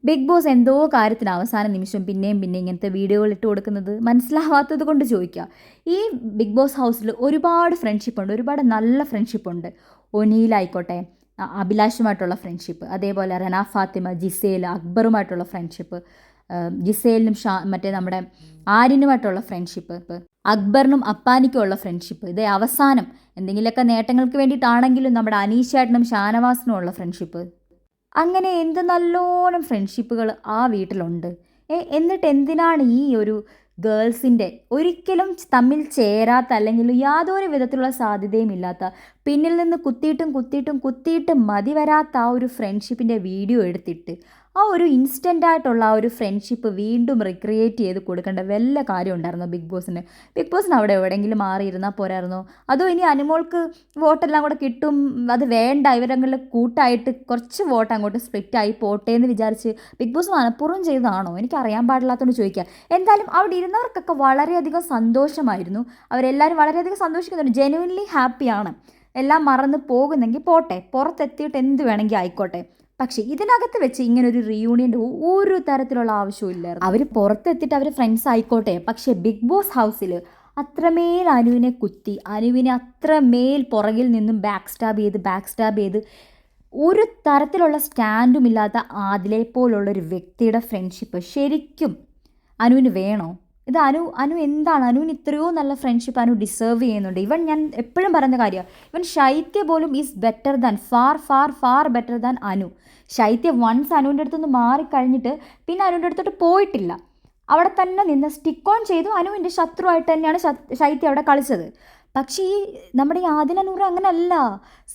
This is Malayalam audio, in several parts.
ബിഗ് ബോസ് എന്തോ കാര്യത്തിന് അവസാന നിമിഷം പിന്നെയും പിന്നെ ഇങ്ങനത്തെ വീഡിയോകൾ ഇട്ട് കൊടുക്കുന്നത് മനസ്സിലാവാത്തത് കൊണ്ട് ചോദിക്കുക. ഈ ബിഗ് ബോസ് ഹൗസിൽ ഒരുപാട് ഫ്രണ്ട്ഷിപ്പ് ഉണ്ട്, ഒരുപാട് നല്ല ഫ്രണ്ട്ഷിപ്പ് ഉണ്ട്. ഒനീലായിക്കോട്ടെ, അഭിലാഷുമായിട്ടുള്ള ഫ്രണ്ട്ഷിപ്പ്, അതേപോലെ റന ഫാത്തിമ, ജിസേൽ, അക്ബറുമായിട്ടുള്ള ഫ്രണ്ട്ഷിപ്പ്, ജിസേലിനും മറ്റേ നമ്മുടെ ആര്യനുമായിട്ടുള്ള ഫ്രണ്ട്ഷിപ്പ്, അക്ബറിനും അപ്പാനിക്കും ഉള്ള ഫ്രണ്ട്ഷിപ്പ്, ഇതേ അവസാനം എന്തെങ്കിലുമൊക്കെ നേട്ടങ്ങൾക്ക് വേണ്ടിയിട്ടാണെങ്കിലും നമ്മുടെ അനീഷേട്ടനും ഷാനവാസിനും ഉള്ള ഫ്രണ്ട്ഷിപ്പ്. അങ്ങനെ എന്ത് നല്ലോണം ഫ്രണ്ട്ഷിപ്പുകൾ ആ വീട്ടിലുണ്ട്. എന്നിട്ട് എന്തിനാണ് ഈ ഒരു ഗേൾസിൻ്റെ ഒരിക്കലും തമ്മിൽ ചേരാത്ത, അല്ലെങ്കിൽ യാതൊരു വിധത്തിലുള്ള സാധ്യതയും ഇല്ലാത്ത, പിന്നിൽ നിന്ന് കുത്തിയിട്ടും മതി വരാത്ത ആ ഒരു ഫ്രണ്ട്ഷിപ്പിൻ്റെ വീഡിയോ എടുത്തിട്ട് ആ ഒരു ഇൻസ്റ്റൻ്റായിട്ടുള്ള ആ ഒരു ഫ്രണ്ട്ഷിപ്പ് വീണ്ടും റിക്രിയേറ്റ് ചെയ്ത് കൊടുക്കേണ്ട വല്ല കാര്യം ഉണ്ടായിരുന്നോ ബിഗ് ബോസിന്? ബിഗ് ബോസിന് അവിടെ എവിടെയെങ്കിലും മാറിയിരുന്നാൽ പോരായിരുന്നോ? അതോ ഇനി അനുമോൾക്ക് വോട്ടെല്ലാം കൂടെ കിട്ടും, അത് വേണ്ട, ഇവരങ്ങളിൽ കൂട്ടായിട്ട് കുറച്ച് വോട്ട് അങ്ങോട്ട് സ്പ്ലിറ്റായി പോട്ടെ എന്ന് വിചാരിച്ച് ബിഗ് ബോസ് മനഃപൂർവ്വം ചെയ്തതാണോ? എനിക്കറിയാൻ പാടില്ലാത്തതുകൊണ്ട് ചോദിക്കുക. എന്തായാലും അവിടെ ഇരുന്നവർക്കൊക്കെ വളരെയധികം സന്തോഷമായിരുന്നു. അവരെല്ലാവരും വളരെയധികം സന്തോഷിക്കുന്നുണ്ട്, ജെനുവിൻലി ഹാപ്പിയാണ്. എല്ലാം മറന്ന് പോകുന്നെങ്കിൽ പോട്ടെ, പുറത്തെത്തിയിട്ട് എന്ത് വേണമെങ്കിൽ ആയിക്കോട്ടെ. പക്ഷേ ഇതിനകത്ത് വെച്ച് ഇങ്ങനൊരു റീയൂണിയൻ്റെ ഒരു തരത്തിലുള്ള ആവശ്യമില്ലായിരുന്നു. അവർ പുറത്തെത്തിയിട്ട് അവർ ഫ്രണ്ട്സ് ആയിക്കോട്ടെ, പക്ഷേ ബിഗ് ബോസ് ഹൗസിൽ അത്രമേൽ അനുവിനെ കുത്തി, അനുവിനെ അത്രമേൽ പുറകിൽ നിന്നും ബാക്ക് സ്റ്റാബ് ചെയ്ത് ഒരു തരത്തിലുള്ള സ്റ്റാൻഡും ഇല്ലാത്ത ആദിലെ പോലുള്ളൊരു വ്യക്തിയുടെ ഫ്രണ്ട്ഷിപ്പ് ശരിക്കും അനുവിന് വേണോ? ഇത് അനു എന്താണ്? അനുവിന് ഇത്രയോ നല്ല ഫ്രണ്ട്ഷിപ്പ് അനു ഡിസേർവ് ചെയ്യുന്നുണ്ട്. ഇവൻ ഞാൻ എപ്പോഴും പറയുന്ന കാര്യമാണ്, ഇവൻ ശൈത്യ പോലും is better than, far better than Anu. Shaithya once അനുവിൻ്റെ അടുത്തുനിന്ന് മാറിക്കഴിഞ്ഞിട്ട് പിന്നെ അനുവിൻ്റെ അടുത്തോട്ട് പോയിട്ടില്ല, അവിടെ തന്നെ നിന്ന് സ്റ്റിക്ക് ഓൺ ചെയ്തു. അനുവിൻ്റെ ശത്രുവായിട്ട് തന്നെയാണ് ശൈത്യ അവിടെ കളിച്ചത്. പക്ഷേ ഈ നമ്മുടെ ഈ ആദില നൂറ് അങ്ങനല്ല,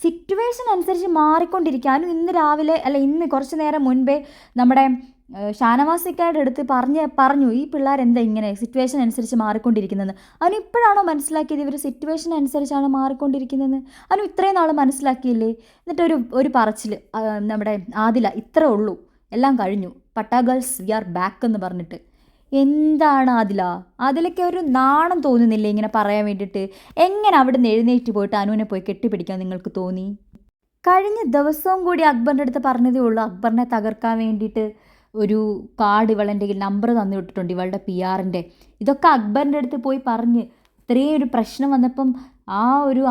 സിറ്റുവേഷൻ അനുസരിച്ച് മാറിക്കൊണ്ടിരിക്കുക. അനു ഇന്ന് കുറച്ച് നേരം മുൻപേ നമ്മുടെ ഷാനവാസിക്കാരുടെ അടുത്ത് പറഞ്ഞു ഈ പിള്ളേർ എന്താ ഇങ്ങനെ സിറ്റുവേഷൻ അനുസരിച്ച് മാറിക്കൊണ്ടിരിക്കുന്നതെന്ന്. അനു ഇപ്പോഴാണോ മനസ്സിലാക്കിയത് ഇവർ സിറ്റുവേഷൻ അനുസരിച്ചാണ് മാറിക്കൊണ്ടിരിക്കുന്നതെന്ന്? അനു ഇത്രയും നാൾ മനസ്സിലാക്കിയില്ലേ? എന്നിട്ട് ഒരു പറച്ചിൽ നമ്മുടെ ആദില, ഇത്രേ ഉള്ളൂ, എല്ലാം കഴിഞ്ഞു, പട്ടാ ഗേൾസ് വി ആർ ബാക്ക് എന്ന് പറഞ്ഞിട്ട്. എന്താണ് അതിലൊക്കെ ഒരു നാണം തോന്നുന്നില്ലേ ഇങ്ങനെ പറയാൻ വേണ്ടിയിട്ട്? എങ്ങനെ അവിടെ നിന്ന് എഴുന്നേറ്റ് പോയിട്ട് അനുവിനെ പോയി കെട്ടിപ്പിടിക്കാൻ നിങ്ങൾക്ക് തോന്നി? കഴിഞ്ഞ ദിവസവും കൂടി അക്ബറിൻ്റെ അടുത്ത് പറഞ്ഞതേ ഉള്ളൂ, അക്ബറിനെ തകർക്കാൻ വേണ്ടിയിട്ട് ഒരു കാർഡ് ഇവളെൻ്റെ നമ്പർ തന്നു വിട്ടിട്ടുണ്ട്, ഇവളുടെ PR-ൻ്റെ. ഇതൊക്കെ അക്ബറിൻ്റെ അടുത്ത് പോയി പറഞ്ഞ് ഇത്രയും ഒരു പ്രശ്നം വന്നപ്പം ആ ഒരു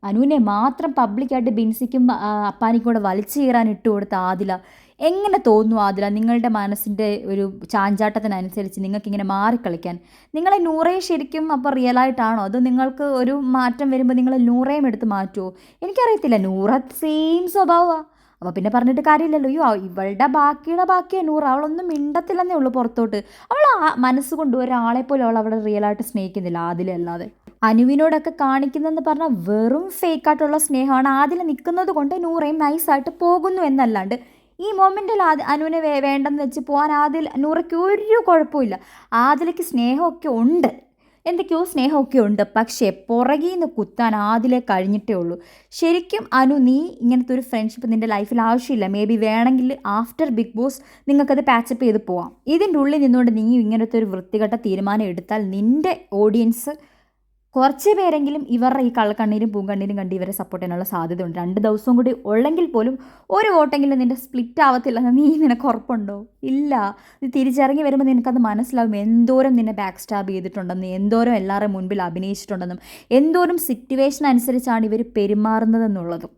അനുവിനെ മാത്രം പബ്ലിക്കായിട്ട് ബിൻസിക്കും അപ്പാനിക്കും കൂടെ വലിച്ചു കീറാൻ ഇട്ട് കൊടുത്ത ആദില. എങ്ങനെ തോന്നുന്നു ആദില, നിങ്ങളുടെ മനസ്സിൻ്റെ ഒരു ചാഞ്ചാട്ടത്തിനനുസരിച്ച് നിങ്ങൾക്കിങ്ങനെ മാറിക്കളിക്കാൻ? നിങ്ങളെ നൂറേ ശരിക്കും അപ്പോൾ റിയലായിട്ടാണോ, അതോ നിങ്ങൾക്ക് ഒരു മാറ്റം വരുമ്പോൾ നിങ്ങൾ നൂറേയും എടുത്ത് മാറ്റുമോ? എനിക്കറിയത്തില്ല. നൂറ സെയിം സ്വഭാവമാണ്, അപ്പോൾ പിന്നെ പറഞ്ഞിട്ട് കാര്യമില്ലല്ലോ. ഇവളുടെ ബാക്കിയ നൂറ്, അവളൊന്നും മിണ്ടത്തില്ലെന്നേ ഉള്ളൂ പുറത്തോട്ട്. അവൾ മനസ്സുകൊണ്ട് ഒരാളെപ്പോലും അവൾ റിയലായിട്ട് സ്നേഹിക്കുന്നില്ല അതിലല്ലാതെ. അനുവിനോടൊക്കെ കാണിക്കുന്നതെന്ന് പറഞ്ഞാൽ വെറും ഫേക്കായിട്ടുള്ള സ്നേഹമാണ്. അതിൽ നിൽക്കുന്നത് കൊണ്ട് നൂറയും നൈസായിട്ട് പോകുന്നു എന്നല്ലാണ്ട് ഈ മൊമെൻറ്റിൽ അനുവിനെ വേണ്ടെന്ന് വെച്ച് പോകാൻ നൂറയ്ക്ക് ഒരു കുഴപ്പമില്ല. ആദിലയ്ക്ക് സ്നേഹമൊക്കെ ഉണ്ട്, എന്തൊക്കെയോ സ്നേഹമൊക്കെ ഉണ്ട്, പക്ഷേ പുറകിൽ നിന്ന് കുത്താൻ ആദിലേ കഴിഞ്ഞിട്ടേ ഉള്ളൂ. ശരിക്കും അനു, നീ ഇങ്ങനത്തെ ഒരു ഫ്രണ്ട്ഷിപ്പ് നിൻ്റെ ലൈഫിൽ ആവശ്യമില്ല. മേ ബി വേണമെങ്കിൽ ആഫ്റ്റർ ബിഗ് ബോസ് നിങ്ങൾക്കത് പാച്ചപ്പ് ചെയ്ത് പോവാം. ഇതിൻ്റെ ഉള്ളിൽ നിന്നുകൊണ്ട് നീ ഇങ്ങനത്തെ ഒരു വൃത്തികെട്ട തീരുമാനം എടുത്താൽ നിൻ്റെ ഓഡിയൻസ് കുറച്ച് പേരെങ്കിലും ഇവരുടെ ഈ കള്ളക്കണ്ണീരും പൂങ്കണ്ണീരും കണ്ട് ഇവരെ സപ്പോർട്ട് ചെയ്യാനുള്ള സാധ്യതയുണ്ട്. 2 ദിവസവും കൂടി ഉള്ളെങ്കിൽ പോലും ഒരു വോട്ടെങ്കിലും നിൻ്റെ സ്പ്ലിറ്റ് ആവത്തില്ലെന്ന് നിനക്ക് ഉറപ്പുണ്ടോ? ഇല്ല. നീ തിരിച്ചിറങ്ങി വരുമ്പോൾ നിനക്കത് മനസ്സിലാവും എന്തോരം നിന്നെ ബാക്ക് സ്റ്റാബ് ചെയ്തിട്ടുണ്ടെന്ന്, എന്തോരം എല്ലാവരുടെ മുൻപിൽ അഭിനയിച്ചിട്ടുണ്ടെന്നും, എന്തോരം സിറ്റുവേഷൻ അനുസരിച്ചാണ് ഇവർ പെരുമാറുന്നതെന്നുള്ളതും.